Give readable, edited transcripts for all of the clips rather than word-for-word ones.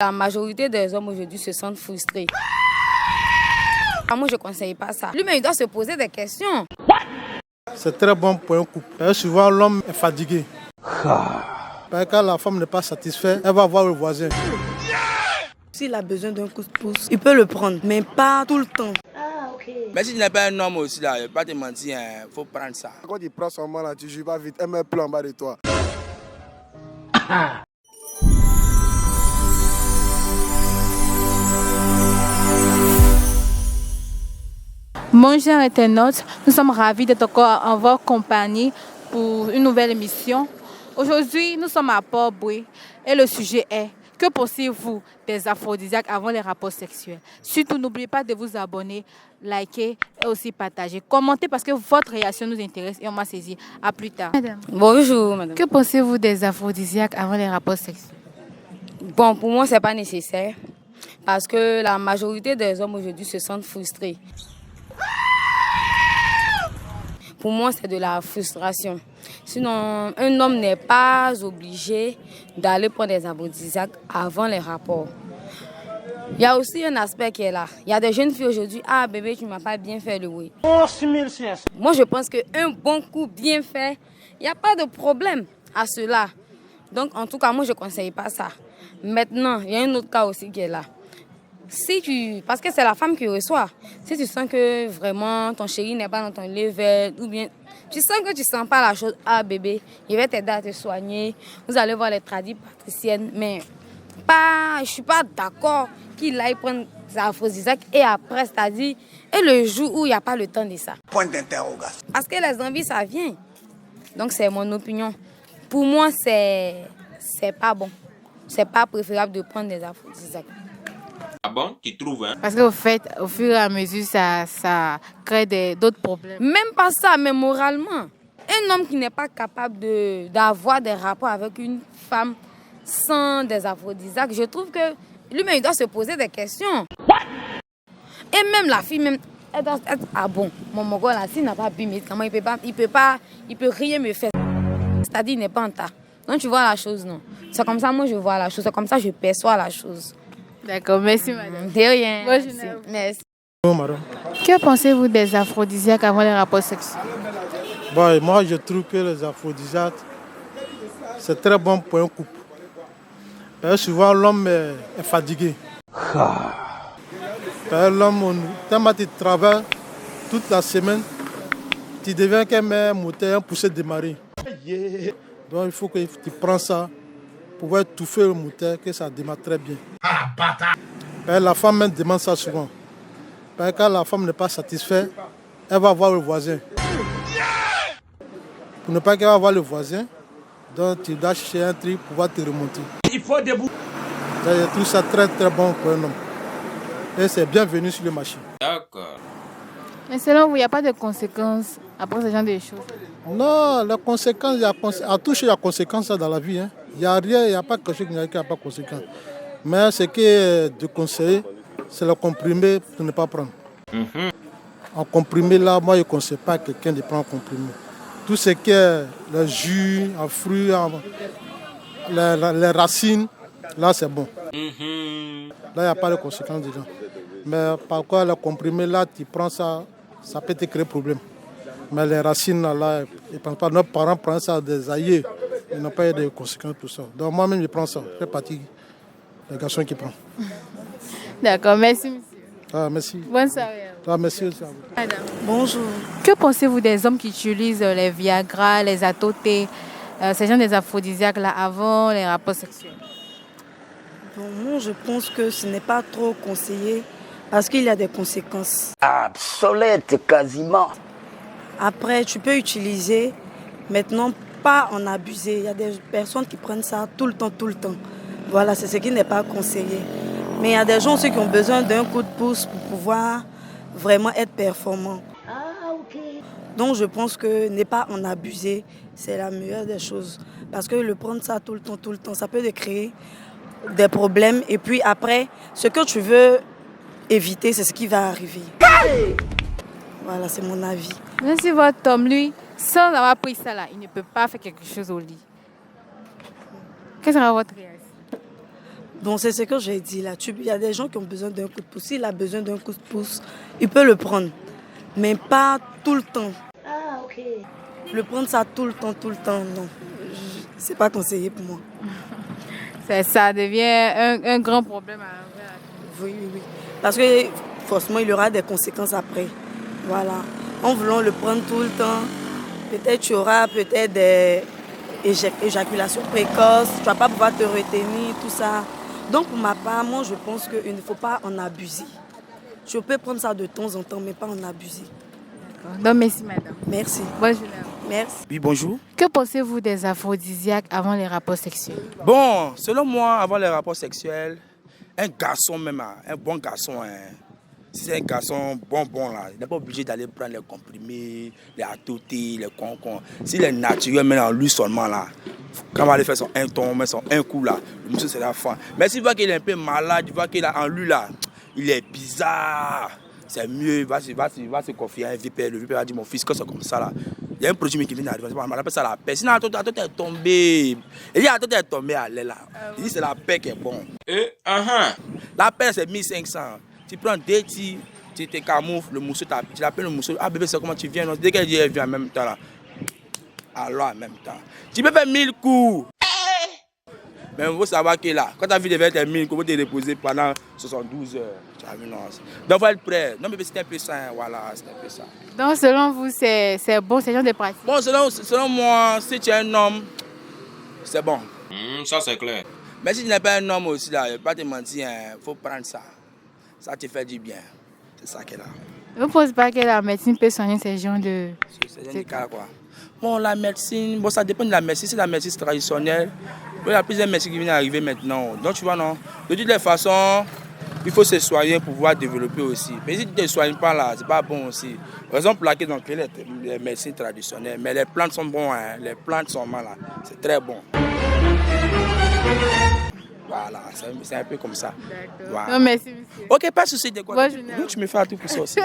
La majorité des hommes aujourd'hui se sentent frustrés. Moi, je ne conseille pas ça. Lui-même, il doit se poser des questions. C'est très bon pour un couple. Souvent, l'homme est fatigué. Quand la femme n'est pas satisfaite, elle va voir le voisin. S'il a besoin d'un coup de pouce, il peut le prendre, mais pas tout le temps. Mais si tu n'es pas un homme aussi, là, je ne vais pas te mentir, il faut prendre ça. Quand il prend son mal, là, tu joues pas vite, elle met un plan en bas de toi. Bonjour internautes, nous sommes ravis d'être encore en votre compagnie pour une nouvelle émission. Aujourd'hui, nous sommes à Port-Boué et le sujet est: que pensez-vous des aphrodisiaques avant les rapports sexuels? Surtout, n'oubliez pas de vous abonner, liker et aussi partager. Commentez parce que votre réaction nous intéresse et on m'a saisi. À plus tard. Madame. Bonjour, madame. Que pensez-vous des aphrodisiaques avant les rapports sexuels? Bon, pour moi, ce n'est pas nécessaire parce que la majorité des hommes aujourd'hui se sentent frustrés. Pour moi, c'est de la frustration. Sinon, un homme n'est pas obligé d'aller prendre des aphrodisiaques avant les rapports. Il y a aussi un aspect qui est là. Il y a des jeunes filles aujourd'hui: ah bébé, tu ne m'as pas bien fait le oui. Moi, je pense qu'un bon coup bien fait, il n'y a pas de problème à cela. Donc, en tout cas, moi, je ne conseille pas ça. Maintenant, il y a un autre cas aussi qui est là. Parce que c'est la femme qui reçoit. Si tu sens que vraiment ton chéri n'est pas dans ton level, ou bien tu sens que tu ne sens pas la chose, ah bébé, il va t'aider à te soigner. Vous allez voir les tradis patriciennes, mais je ne suis pas d'accord qu'il aille prendre des aphrodisiaques et après, c'est-à-dire, et le jour où il n'y a pas le temps de ça. Point d'interrogation. Parce que les envies, ça vient. Donc, c'est mon opinion. Pour moi, c'est pas bon. C'est pas préférable de prendre des aphrodisiaques. Ah bon, tu trouves, hein? Parce qu'au fait, au fur et à mesure, ça crée d'autres problèmes. Même pas ça, mais moralement. Un homme qui n'est pas capable d'avoir des rapports avec une femme sans des aphrodisiaques, je trouve que lui-même, il doit se poser des questions. Et même la fille, même, elle doit être: ah bon, mon gars là, s'il n'a pas bu médicament, il peut rien me faire. C'est-à-dire, il n'est pas en tas. Donc, tu vois la chose, non? C'est comme ça, moi, je vois la chose. C'est comme ça, je perçois la chose. D'accord, merci madame. De rien. Bonne journée. Merci. Bon, madame. Que pensez-vous des aphrodisiaques avant les rapports sexuels? Bon, moi, je trouve que les aphrodisiaques, c'est très bon pour un couple. Souvent, l'homme est fatigué. L'homme, tellement tu travailles toute la semaine, tu deviens comme un moteur, un poussé de marée. Donc, il faut que tu prends ça pour pouvoir étouffer le moteur, que ça démarre très bien. La femme même demande ça souvent. Quand la femme n'est pas satisfaite, elle va voir le voisin. Pour ne pas qu'elle va voir le voisin, donc tu dois chercher un truc pour pouvoir te remonter. Il faut debout. Je trouve ça très très bon pour un homme. Et c'est bienvenu sur le marché. D'accord. Mais selon vous, il n'y a pas de conséquences après ce genre de choses? Non, les conséquences, à toucher la conséquence dans la vie. Il n'y a rien, il n'y a pas quelque chose qui n'a pas de conséquences. Mais ce qui est de conseiller, c'est le comprimé pour ne pas prendre. En comprimé, là, moi, je ne conseille pas à quelqu'un de prendre un comprimé. Tout ce qui est le jus, en fruits, les racines, là, c'est bon. Là, il n'y a pas de conséquences dedans. Mais par contre, le comprimé, là, tu prends ça, ça peut te créer problème. Mais les racines, là, ils ne pensent pas. Nos parents prennent ça des aïeux. Ils n'ont pas eu de conséquences pour ça. Donc moi-même, je prends ça. Je fais partie des garçons qui prennent. D'accord, merci monsieur. Ah, merci. Bonne soirée. Ah, merci aussi à vous. Madame. Bonjour. Que pensez-vous des hommes qui utilisent les Viagra, les Atoté, ces gens des aphrodisiaques là avant les rapports sexuels? Bon, moi, je pense que ce n'est pas trop conseillé parce qu'il y a des conséquences. Obsolète, quasiment. Après, tu peux utiliser, maintenant, pas en abuser. Il y a des personnes qui prennent ça tout le temps. Voilà, c'est ce qui n'est pas conseillé. Mais il y a des gens aussi qui ont besoin d'un coup de pouce pour pouvoir vraiment être performants. Donc, je pense que ne pas en abuser, c'est la meilleure des choses. Parce que le prendre ça tout le temps, ça peut te créer des problèmes. Et puis après, ce que tu veux éviter, c'est ce qui va arriver. Voilà, c'est mon avis. Même si votre homme, lui, sans avoir pris ça là, il ne peut pas faire quelque chose au lit. Quelle sera votre réaction? Donc c'est ce que j'ai dit là. Il y a des gens qui ont besoin d'un coup de pouce. S'il a besoin d'un coup de pouce, il peut le prendre. Mais pas tout le temps. Ah, ok. Le prendre ça tout le temps, non. C'est pas conseillé pour moi. Ça devient un grand problème à Oui. Parce que forcément, il y aura des conséquences après. Voilà. En voulant le prendre tout le temps, peut-être tu auras des éjaculations précoces, tu ne vas pas pouvoir te retenir, tout ça. Donc pour ma part, moi je pense qu'il ne faut pas en abuser. Je peux prendre ça de temps en temps, mais pas en abuser. Donc merci madame. Merci. Bonne journée. Merci. Oui, bonjour. Que pensez-vous des aphrodisiaques avant les rapports sexuels? Bon, selon moi, avant les rapports sexuels, un garçon même, un bon garçon, si c'est un garçon bon là, il n'est pas obligé d'aller prendre les comprimés, les atotés, les concons. S'il est naturel, mais en lui seulement là, quand on va aller faire son un ton, mais son un coup là, le monsieur c'est la fin. Mais s'il voit qu'il est un peu malade, il voit qu'il a en lui là, il est bizarre. C'est mieux, il va se confier à un vipère. Le vipère va dire mon fils, quand c'est comme ça là, il y a un produit qui vient d'arriver, on appelle ça la paix. Sinon, la tête est tombée. Il dit la tête est tombée à l'aile là. Il dit c'est la paix qui est bon. La paix c'est 1500. Tu prends deux tirs, tu te camoufles, le morceau, tu l'appelles le morceau. Ah bébé, c'est comment tu viens? Non? Dès qu'elle dit elle vient en même temps là. Alors en même temps. Tu peux faire 1000 coups. Mais il faut savoir que là, quand tu as vu tes 1000 coups, tu te reposer pendant 72 heures. Tu as vu, non? Donc il faut être prêt. Non, mais c'est un peu ça. Hein. Voilà, c'est un peu ça. Donc selon vous, c'est bon, c'est genre de pratique? Bon, selon moi, si tu es un homme, c'est bon. Ça c'est clair. Mais si tu n'es pas un homme aussi, là, je ne vais pas te mentir, il faut prendre ça. Ça te fait du bien. C'est ça qu'elle a. Vous ne pensez pas que la médecine peut soigner ces gens de... C'est cas quoi. Bon, la médecine, bon, ça dépend de la médecine. C'est la médecine traditionnelle. Il y a plusieurs médecines qui viennent d'arriver maintenant. Donc, tu vois, non. De toutes les façons, il faut se soigner pour pouvoir développer aussi. Mais si tu ne te soignes pas là, c'est pas bon aussi. Par exemple, là, donc, les médecines traditionnelles. Mais les plantes sont bonnes, hein. Les plantes sont mal là. C'est très bon. Voilà, c'est un peu comme ça. Voilà. Non, merci, monsieur. Ok, pas de souci. De quoi? Bonjour. Nous, tu me fais tout pour ça aussi.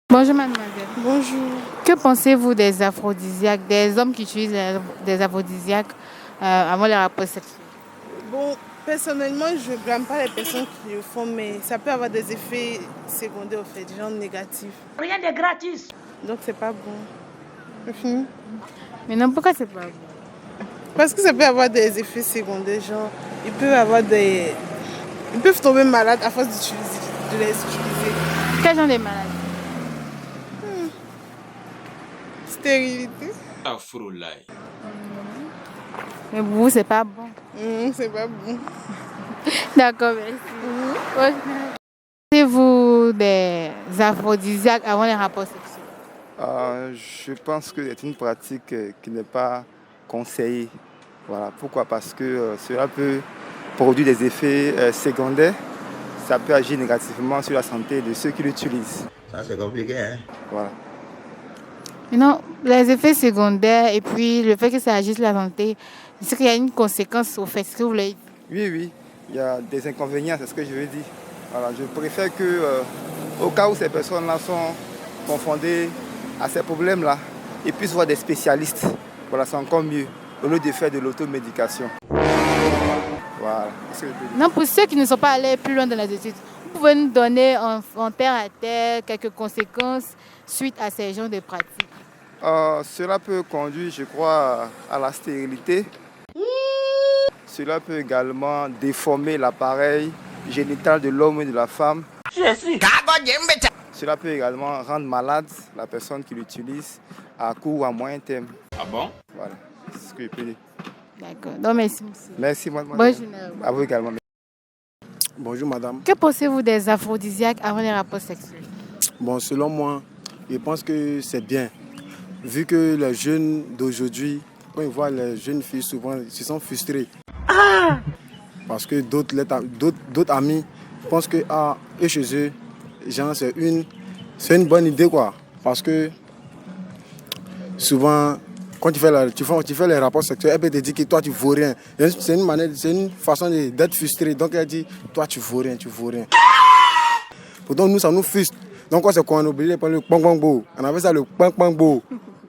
Bonjour, mademoiselle. Bonjour. Que pensez-vous des aphrodisiaques, des hommes qui utilisent des aphrodisiaques avant les rapports sexuels? Bon, personnellement, je ne blâme pas les personnes qui le font, mais ça peut avoir des effets secondaires, au fait, des gens négatifs. Rien de gratis. Donc, c'est pas bon. C'est fini. Mais non, pourquoi c'est pas bon? Parce que ça peut avoir des effets secondaires, genre, ils peuvent tomber malades à force de les utiliser. Quel genre de maladie? Stérilité. Mais pour vous, c'est pas bon. C'est pas bon. D'accord, merci. Pensez-vous des aphrodisiaques avant les rapports sexuels? Je pense que c'est une pratique qui n'est pas conseillée. Voilà. Pourquoi? Parce que cela peut produire des effets secondaires. Ça peut agir négativement sur la santé de ceux qui l'utilisent. Ça, c'est compliqué, hein? Voilà. Mais non, les effets secondaires et puis le fait que ça agisse sur la santé, c'est qu'il y a une conséquence au fait. Ce que vous voulez dire? Oui, il y a des inconvénients, c'est ce que je veux dire. Voilà, je préfère que, au cas où ces personnes-là sont confondées à ces problèmes-là, ils puissent voir des spécialistes. Voilà, c'est encore mieux, au lieu de faire de l'automédication. Voilà. Non, pour ceux qui ne sont pas allés plus loin dans les études, vous pouvez nous donner en terre à terre quelques conséquences suite à ces genres de pratiques? Cela peut conduire, je crois, à la stérilité. Cela peut également déformer l'appareil génital de l'homme et de la femme. Cela peut également rendre malade la personne qui l'utilise à court ou à moyen terme. Ah bon? Voilà, c'est ce que je peux dire. D'accord. Donc, merci, monsieur. Merci, mademoiselle. Bonne journée. À vous également. Bonjour madame. Que pensez-vous des aphrodisiaques avant les rapports sexuels? Bon, selon moi, je pense que c'est bien. Vu que les jeunes d'aujourd'hui, quand ils voient les jeunes filles, souvent, ils se sont frustrés. Parce que d'autres amis pensent que eux chez eux, genre, c'est une bonne idée, quoi. Parce que souvent, quand tu fais les rapports sexuels, elle peut te dire que toi, tu ne vaux rien. C'est une façon d'être frustré. Donc, elle dit, toi, tu ne vaux rien, tu ne vaux rien. Pourtant, nous, ça nous frustre. Donc, c'est qu'on a oublié de prendre le pang-pang-bo. On avait ça, le pang-pang-bo.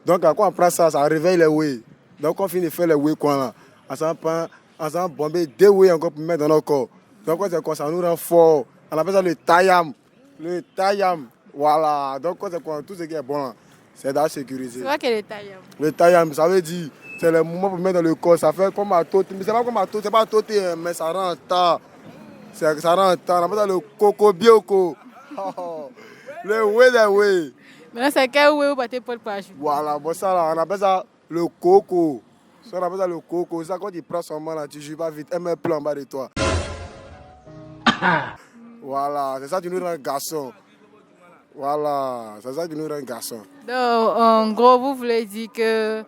Donc, quand on prend ça, ça réveille les ouïes. Donc, on finit de faire les ouïes, quoi, là. Ça prend ensemble bomber, dérouiller encore pour mettre dans notre corps. Donc c'est quoi, ça nous rend fort. On appelle ça le tayam. Le tayam, voilà. Donc c'est quoi, tout ce qui est bon là, c'est d'être sécurisé. C'est quoi que le tayam? Le tayam, ça veut dire, c'est le mouvement pour mettre dans le corps. Ça fait comme à tout, mais c'est pas comme à tout, c'est pas tout, mais ça rend tas. Ça rend tas. On appelle ça le coco bioko. Le way. Maintenant, c'est quel way ou pas tes potes pour ajouter? Voilà, bon ça là, on appelle ça le coco. Ça, on appelle ça le coco. Ça, quand tu prends son main là, tu joues pas vite, elle met plein en bas de toi. Voilà, c'est ça qui nous rend garçon. Voilà, c'est ça qui nous rend garçon. Donc, en gros, vous voulez dire que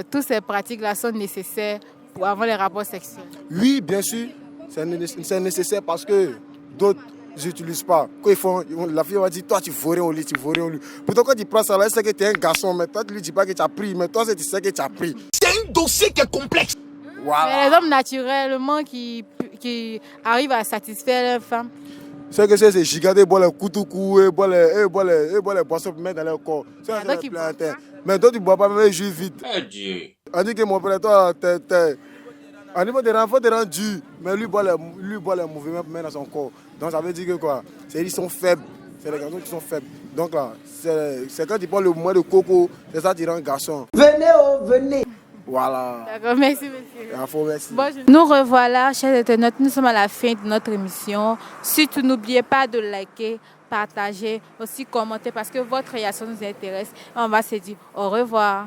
toutes ces pratiques-là sont nécessaires pour avoir les rapports sexuels? Oui, bien sûr, c'est nécessaire parce que d'autres n'utilisent pas. Quand ils font, la fille va dire, toi tu vaux rien au lit, Pourtant quand tu prends ça là, elle sait que tu es un garçon, mais toi tu lui dis pas que tu as pris, mais toi tu sais que tu as pris. C'est un dossier qui est complexe. Voilà. Mais les hommes naturellement qui arrivent à satisfaire les femmes. C'est que c'est giganté, boire les koutoukou, et boire les boissons pour mettre dans leur corps. Mais toi tu bois pas, mais je vite. On dit que mon père, toi, au niveau des renforts, t'es rendu, mais lui boit les mouvements pour mettre dans son corps. Donc ça veut dire que quoi? Ils sont faibles. C'est les garçons qui sont faibles. Donc là, c'est quand tu prends le mouvement de coco, c'est ça qui rend garçon. Venez. Voilà. D'accord, merci monsieur. Merci. Nous revoilà, chers internautes, nous sommes à la fin de notre émission. Surtout, n'oubliez pas de liker, partager, aussi commenter parce que votre réaction nous intéresse. On va se dire au revoir.